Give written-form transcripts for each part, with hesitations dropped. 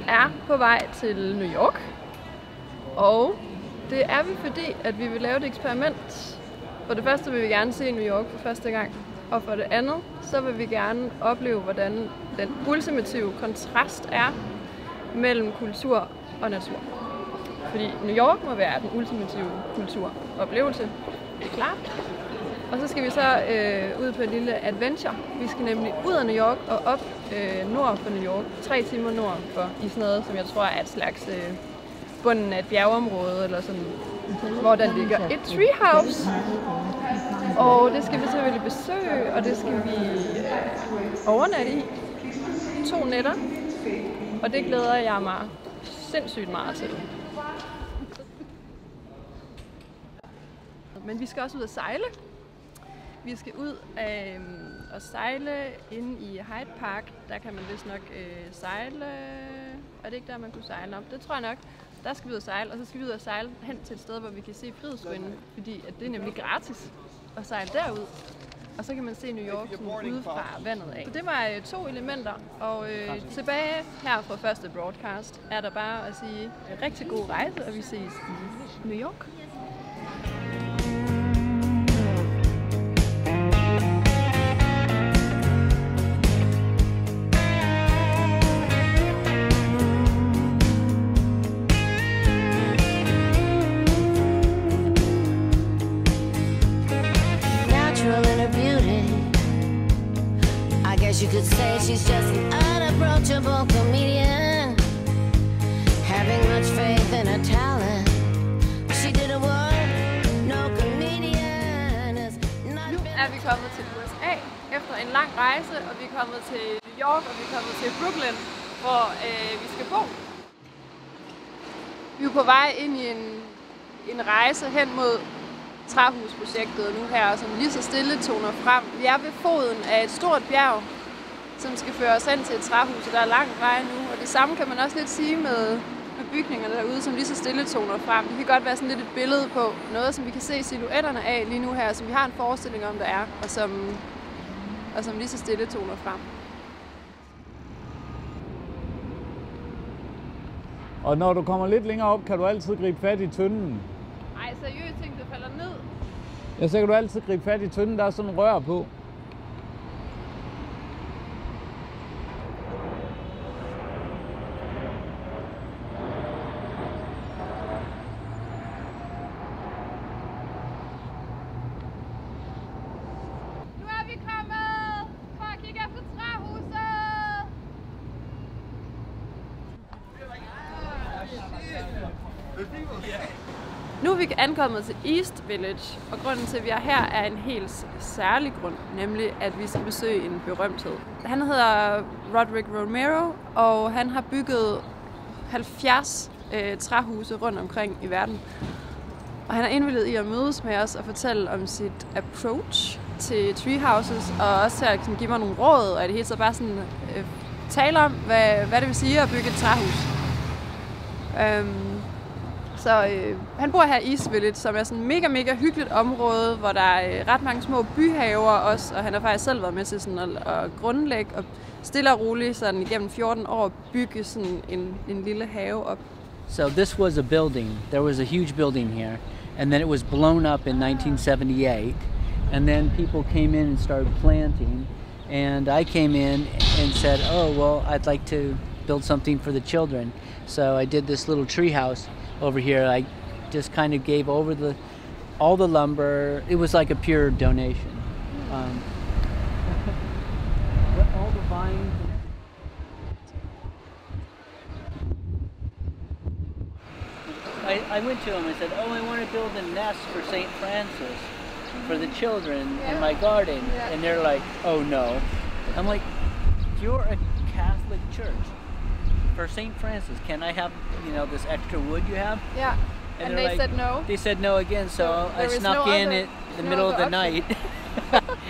er på vej til New York, og det er vi, fordi at vi vil lave et eksperiment. For det første vil vi gerne se New York for første gang, og for det andet, så vil vi gerne opleve, hvordan den ultimative kontrast er mellem kultur og natur. Fordi New York må være den ultimative kulturoplevelse, det er klart. Og så skal vi så ud på et lille adventure. Vi skal nemlig ud af New York og op nord for New York, 3 timer nord for, i sådan noget, som jeg tror er et slags bunden af et bjergeområde, eller sådan, hvor der ligger et treehouse. Og det skal vi selvfølgelig besøge, og det skal vi overnatte i 2 nætter. Og det glæder jeg mig sindssygt meget til. Men vi skal også ud at sejle. Vi skal ud og sejle inde i Hyde Park. Der kan man vist nok sejle. Er det ikke der, man kunne sejle op? Det tror jeg nok. Der skal vi ud og sejle, og så skal vi ud og sejle hen til et sted, hvor vi kan se Frihedsruinen, fordi at det er nemlig gratis at sejle derud. Og så kan man se New York ude fra vandet af. Så det var 2 elementer, og tilbage her fra første broadcast er der bare at sige rigtig god rejse, og vi ses i New York. You could say she's just an unapproachable comedian, having much faith in her talent. She did a word, no comedian is not. Nu er vi kommet til USA efter en lang rejse, og vi er kommet til New York, og vi er kommet til Brooklyn, hvor vi skal bo. Vi er på vej ind i en rejse hen mod træhusprojektet nu her, som lige så stille toner frem. Vi er ved foden af et stort bjerg, som skal føre os hen til et træhus, og der er lang vej nu. Og det samme kan man også lidt sige med bygningerne derude, som lige så stille toner frem. Det kan godt være sådan lidt et billede på noget, som vi kan se silhuetterne af lige nu her, som vi har en forestilling om, der er, og som lige så stille toner frem. Og når du kommer lidt længere op, kan du altid gribe fat i tønden. Ej, seriøst ting, der falder ned. Ja, så kan du altid gribe fat i tønden, der er sådan en rør på. Nu er vi ankommet til East Village, og grunden til, at vi er her, er en helt særlig grund, nemlig at vi skal besøge en berømthed. Han hedder Roderick Romero, og han har bygget 70 træhuse rundt omkring i verden. Og han er indvilliget i at mødes med os og fortælle om sit approach til treehouses, og også til at give mig nogle råd, og i det hele taget bare sådan tale om, hvad det vil sige at bygge et træhus. Han bor her i East Village, som er sådan et mega hyggeligt område, hvor der er ret mange små byhaver også, og han har faktisk selv været med til sådan at grundlægge og stille og roligt sådan igennem 14 år bygge sådan en lille have op. So this was a building. There was a huge building here, and then it was blown up in 1978, and then people came in and started planting, and I came in and said, "Oh, well, I'd like to build something for the children." So I did this little tree house over here. I just kind of gave over all the lumber. It was like a pure donation. All the vines. I went to him and said, "Oh, I want to build a nest for St. Francis for the children in my garden." Yeah. And they're like, "Oh no." I'm like, "You're a Catholic church. For St. Francis, can I have, this extra wood you have?" Yeah. And they like, said no? They said no again, so I there is snuck no in other- at the no middle of the other option. night.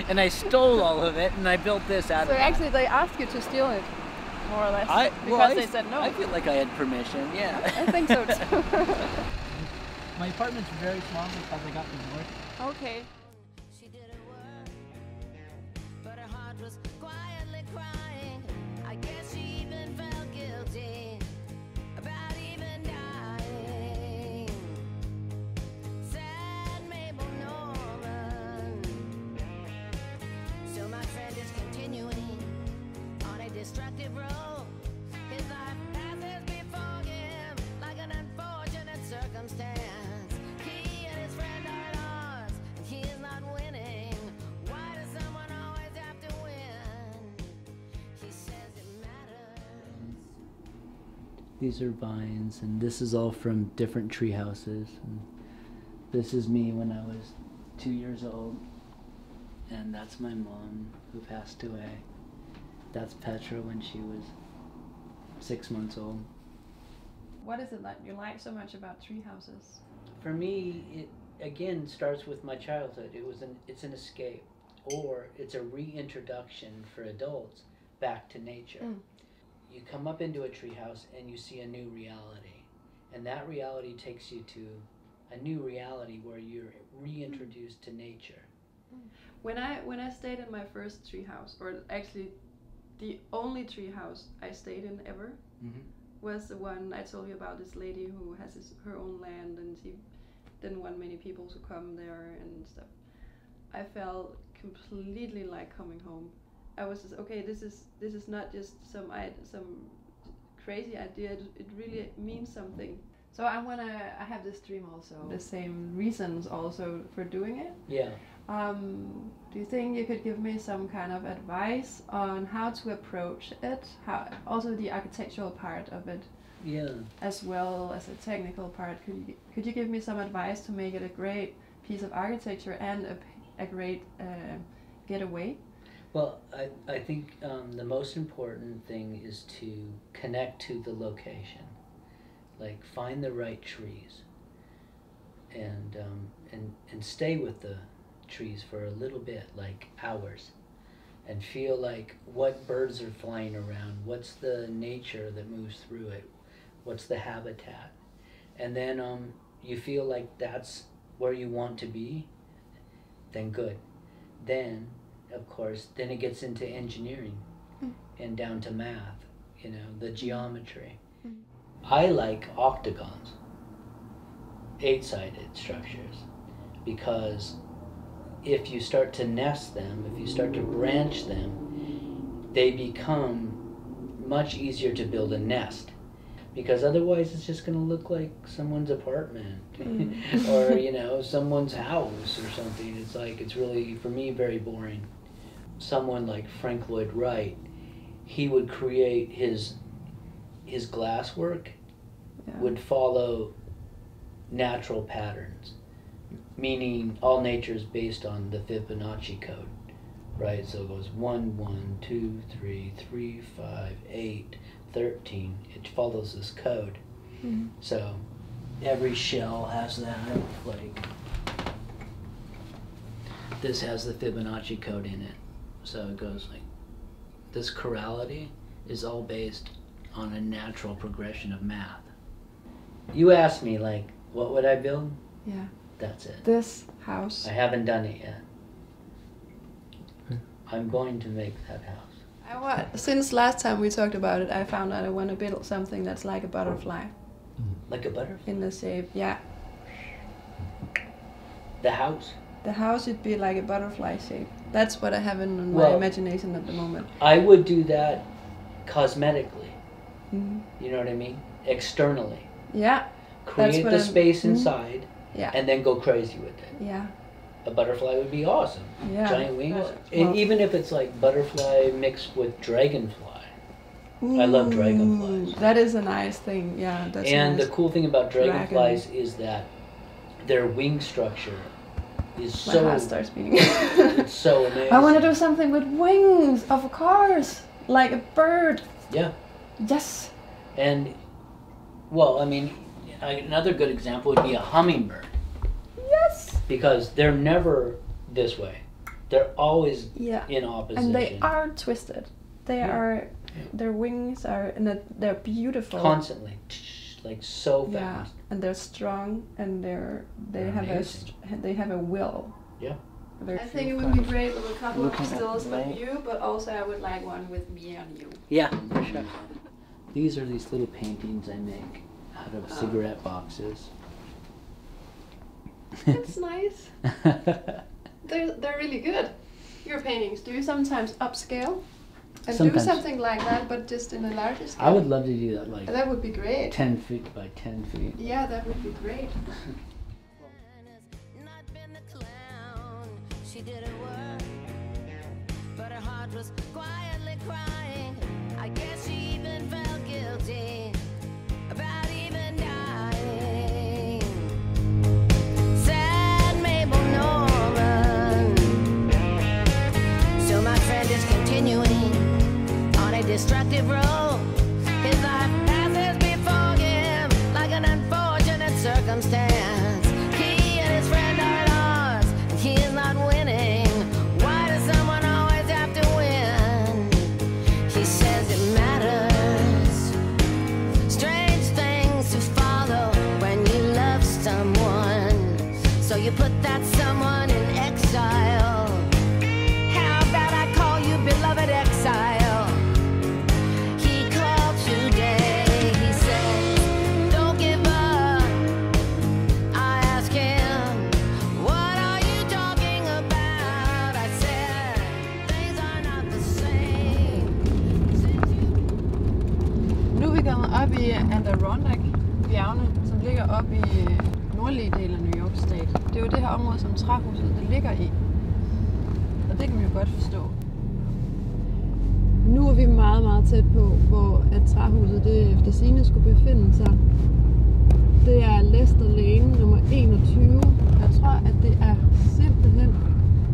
And I stole all of it, and I built this out So of it. actually they asked you to steal it, more or less, they said no. I feel like I had permission, yeah. I think so too. My apartment's very small because I got the north. Okay. She did a word, but her heart was quietly crying. I guess she even felt guilty These are vines, and this is all from different tree houses. And this is me when I was 2 years old, and that's my mom who passed away. That's Petra when she was 6 months old. What is it that you like so much about tree houses? For me, it again starts with my childhood. It's an escape, or it's a reintroduction for adults back to nature. You come up into a treehouse and you see a new reality, and that reality takes you to a new reality where you're reintroduced to nature. When I stayed in my first treehouse, or actually the only treehouse I stayed in ever, was the one I told you about. This lady who has her own land, and she didn't want many people to come there and stuff. I felt completely like coming home. I was just, okay, this is not just some crazy idea. It really means something. So I have this dream also. The same reasons also for doing it. Yeah. Do you think you could give me some kind of advice on how to approach it? How also the architectural part of it. Yeah. As well as a technical part. Could you give me some advice to make it a great piece of architecture and a great getaway? Well, I think the most important thing is to connect to the location. Like, find the right trees, and stay with the trees for a little bit, like hours, and feel like what birds are flying around, what's the nature that moves through it, what's the habitat, and then you feel like that's where you want to be, then good. Then, of course, then it gets into engineering and down to math, you know, the geometry. I like octagons, 8-sided structures, because if you start to nest them, if you start to branch them, they become much easier to build a nest, because otherwise it's just going to look like someone's apartment or, you know, someone's house or something. It's like, it's really, for me, very boring. Someone like Frank Lloyd Wright, he would create his glass work would follow natural patterns, meaning all nature is based on the Fibonacci code, right? So it goes 1, 1, 2, 3, 3, 5, 8, 13. It follows this code. So every shell has that, like, this has the Fibonacci code in it. So it goes like, this chorality is all based on a natural progression of math. You asked me, like, what would I build? Yeah. That's it. This house. I haven't done it yet. I'm going to make that house. Since last time we talked about it, I found out I want to build something that's like a butterfly. Like a butterfly? In the shape, yeah. The house? The house should be like a butterfly shape. That's what I have in my imagination at the moment. I would do that cosmetically. You know what I mean? Externally. Yeah. Create the space inside, yeah, and then go crazy with it. Yeah. A butterfly would be awesome. Yeah. Giant wings. And even if it's like butterfly mixed with dragonfly. I love dragonflies. That is a nice thing, yeah. That's and nice. The cool thing about dragonflies is that their wing structure is My heart starts beating. It's so amazing. I want to do something with wings of cars, like a bird. Yeah. Yes. And, well, I mean, another good example would be a hummingbird. Yes. Because they're never this way. They're always in opposition. And they are twisted. They are, their wings are, and they're beautiful. Constantly, like so fast. Yeah, and they're strong, and they have a will. Yeah. I think it would be great with a couple of stills with you, but also I would like one with me and you. Yeah, for sure. These are these little paintings I make out of cigarette boxes. That's nice. They're really good. Your paintings. Do you sometimes upscale and Sometimes. do something like that, but just in a larger scale? I would love to do that, like that would be great. 10 feet by 10 feet. Yeah, that would be great. Not been the clown. She did her work, but her heart was quietly crying. I guess she even felt guilty. destructive road. His life passes before him like an unfortunate circumstance. He and his friend are lost, and he is not winning. Why does someone always have to win? He says it matters. Strange things to follow when you love someone. So you put that someone in exile. How about I call you beloved exile? He called today. He said, don't give up. I asked him, what are you talking about? I said, things are not the same since you... Nu er vi kommet op i Adirondack-bjergene, som ligger op i nordlige del af New York State. Det er jo det her område, som træhuset det ligger i. Og det kan man jo godt forstå. Nu er vi meget, meget tæt på, hvor at træhuset det efter sigende skulle befinde sig. Det er Leicester Lane nummer 21. Jeg tror, at det er simpelthen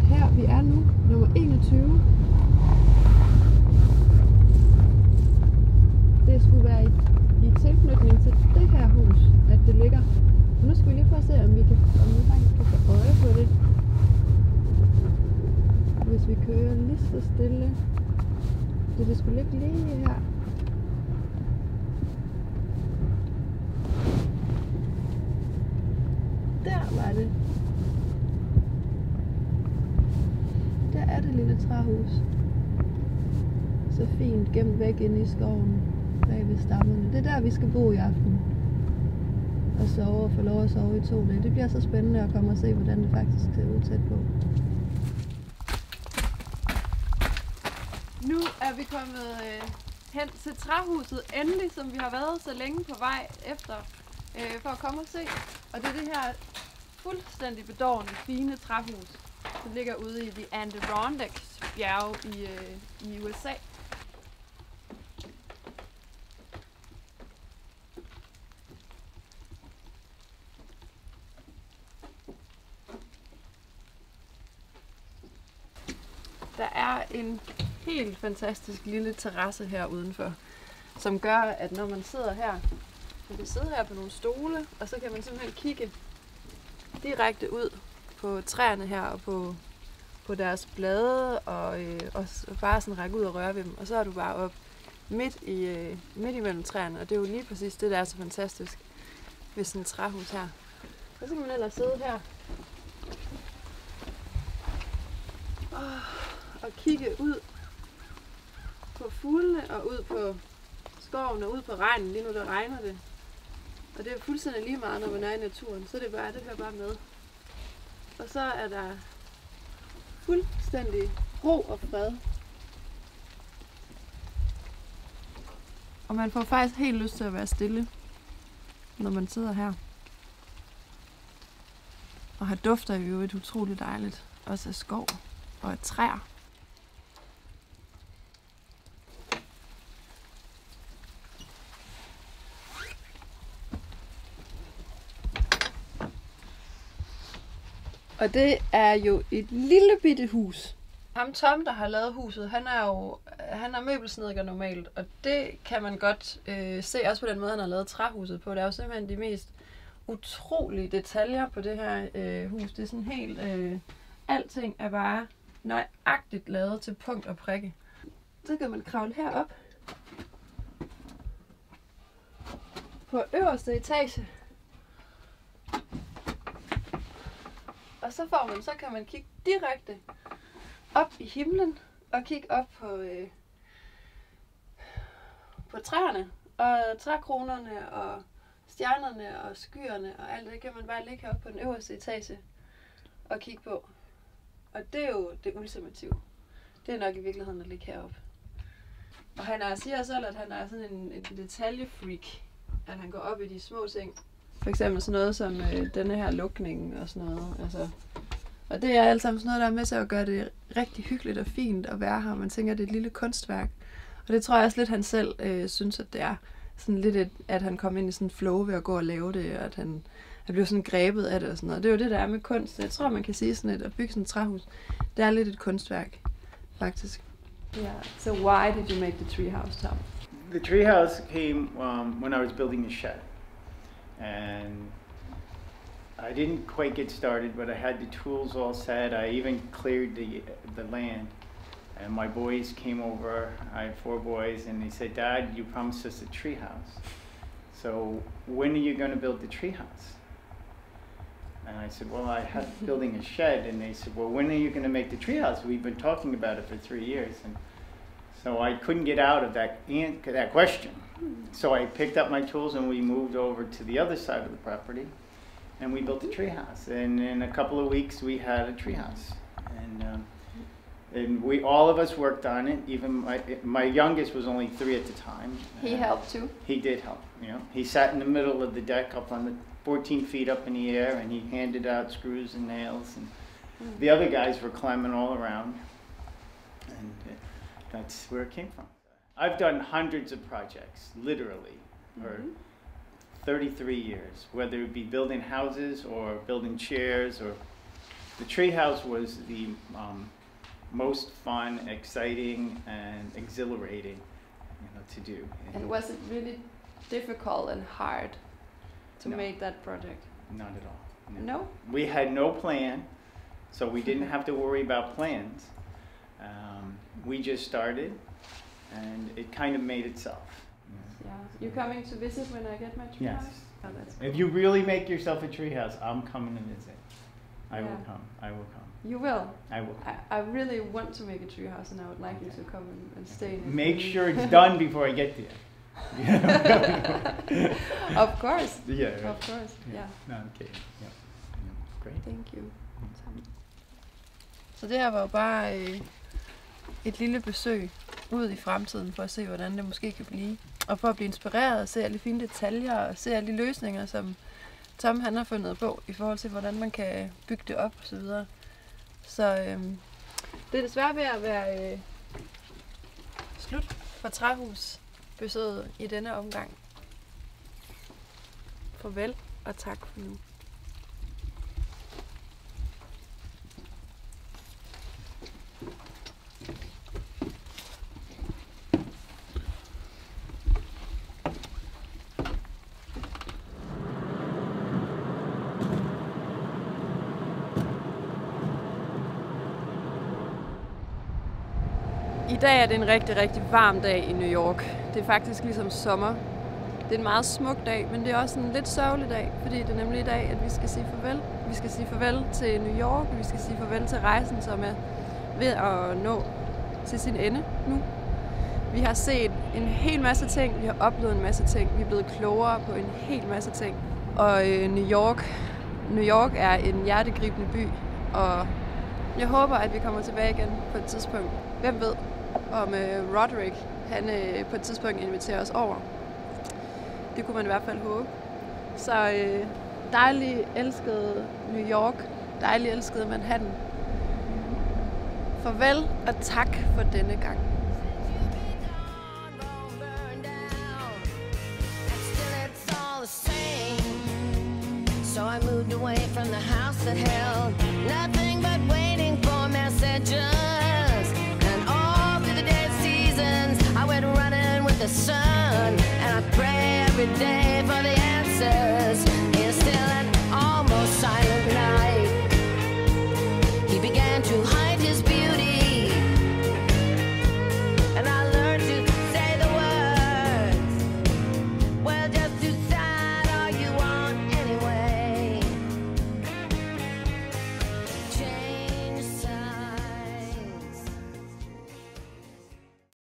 her, vi er nu. Nummer 21. Det skulle være i tilknytning til det her hus, at det ligger. Og nu skal vi lige prøve at se, om vi faktisk kan få øje på det. Hvis vi kører lige så stille. Det skulle ligge lige her. Der var det. Der er det lille træhus. Så fint gemt væk inde i skoven bag ved stammerne. Det er der, vi skal bo i aften. Og sove og få lov at sove i 2 dage. Det bliver så spændende at komme og se, hvordan det faktisk ser ud tæt på. Nu er vi kommet hen til træhuset endelig, som vi har været så længe på vej efter for at komme og se. Og det er det her fuldstændig bedårende fine træhus, som ligger ude i de Adirondacks bjerge i USA. Der er en helt fantastisk lille terrasse her udenfor, som gør, at når man sidder her, man kan sidde her på nogle stole, og så kan man simpelthen kigge direkte ud på træerne her og på deres blade og bare sådan række ud og røre ved dem. Og så er du bare op midt imellem træerne, og det er jo lige præcis det, der er så fantastisk ved sådan et træhus her. Og så kan man ellers sidde her og kigge ud på fuglene og ud på skoven og ud på regnen. Lige nu der regner det. Og det er fuldstændig lige meget, når man er i naturen. Så det hører bare med. Og så er der fuldstændig ro og fred. Og man får faktisk helt lyst til at være stille, når man sidder her. Og har dufter jo et utroligt dejligt. Også af skov og af træer. Og det er jo et lille bitte hus. Ham Tom, der har lavet huset, han er møbelsnedker normalt, og det kan man godt se også på den måde, han har lavet træhuset på. Det er jo simpelthen de mest utrolige detaljer på det her hus. Det er sådan helt... alting er bare nøjagtigt lavet til punkt og prikke. Så kan man kravle herop på øverste etage. Og så kan man kigge direkte op i himlen og kigge op på træerne og trækronerne og stjernerne og skyerne og alt det kan man bare ligge heroppe på den øverste etage og kigge på. Og det er jo det ultimative. Det er nok i virkeligheden at ligge heroppe. Og han siger selv, at han er sådan en detaljefreak. At han går op i de små ting. For eksempel sådan noget som denne her lukning og sådan noget. Altså, og det er alt sammen sådan noget, der er med til at gøre det rigtig hyggeligt og fint at være her. Man tænker, at det er et lille kunstværk. Og det tror jeg også lidt, han selv synes, at det er. Sådan lidt, at han kom ind i sådan en flow ved at gå og lave det, og at han blev sådan grebet af det og sådan noget. Det er jo det, der er med kunst. Jeg tror, man kan sige sådan at bygge sådan et træhus, det er lidt et kunstværk, faktisk. Yeah. So why did you make the treehouse, Tom? The treehouse came when I was building a shed, and I didn't quite get started, but I had the tools all set. I even cleared the land, and my boys came over. I have 4 boys, and they said, "Dad, you promised us a treehouse. So when are you going to build the treehouse?" And I said, "Well, I have building a shed." And they said, "Well, when are you going to make the treehouse? We've been talking about it for 3 years." And so I couldn't get out of that question. So I picked up my tools and we moved over to the other side of the property, and we built a treehouse. And in a couple of weeks, we had a treehouse. And all of us worked on it. Even my youngest was only 3 at the time. He helped too? He did help. He sat in the middle of the deck up on the 14 feet up in the air, and he handed out screws and nails. And the other guys were climbing all around. And that's where it came from. I've done hundreds of projects, literally, for 33 years, whether it be building houses or building chairs. Or the treehouse was the most fun, exciting, and exhilarating, to do. And was it really difficult and hard to make that project? Not at all. No? We had no plan, so we didn't have to worry about plans. We just started, and it kind of made itself. Yeah. You coming to visit when I get my treehouse? Yes. Oh, that's cool. If you really make yourself a treehouse, I'm coming to visit. I will Yeah. come. I will come. You will? I will come. I really want to make a treehouse, and I would like you to come and stay in it. Make sure it's done before I get there. Of course. Yeah. Right. Of course. Yeah. No, I'm kidding. Yeah. Great. Thank you. Så det her var jo bare et lille besøg ud i fremtiden for at se, hvordan det måske kan blive. Og for at blive inspireret og se alle de fine detaljer og se alle de løsninger, som Tom han har fundet på i forhold til, hvordan man kan bygge det op og så videre. Så det er desværre ved at være slut for træhusbesøget i denne omgang. Farvel og tak for nu. I dag er det en rigtig, rigtig varm dag i New York. Det er faktisk ligesom sommer. Det er en meget smuk dag, men det er også en lidt sørgelig dag, fordi det er nemlig i dag, at vi skal sige farvel. Vi skal sige farvel til New York, og vi skal sige farvel til rejsen, som er ved at nå til sin ende nu. Vi har set en hel masse ting, vi har oplevet en masse ting, vi er blevet klogere på en hel masse ting. Og New York er en hjertegribende by, og jeg håber, at vi kommer tilbage igen på et tidspunkt. Hvem ved, om Roderick han på et tidspunkt inviterer os over. Det kunne man i hvert fald håbe. Så dejligt elskede New York, dejligt elskede Manhattan. Farvel og tak for denne gang. So I moved away from the house that held nothing but waiting for messages. And all through the dead seasons I went running with the sun. And I pray every day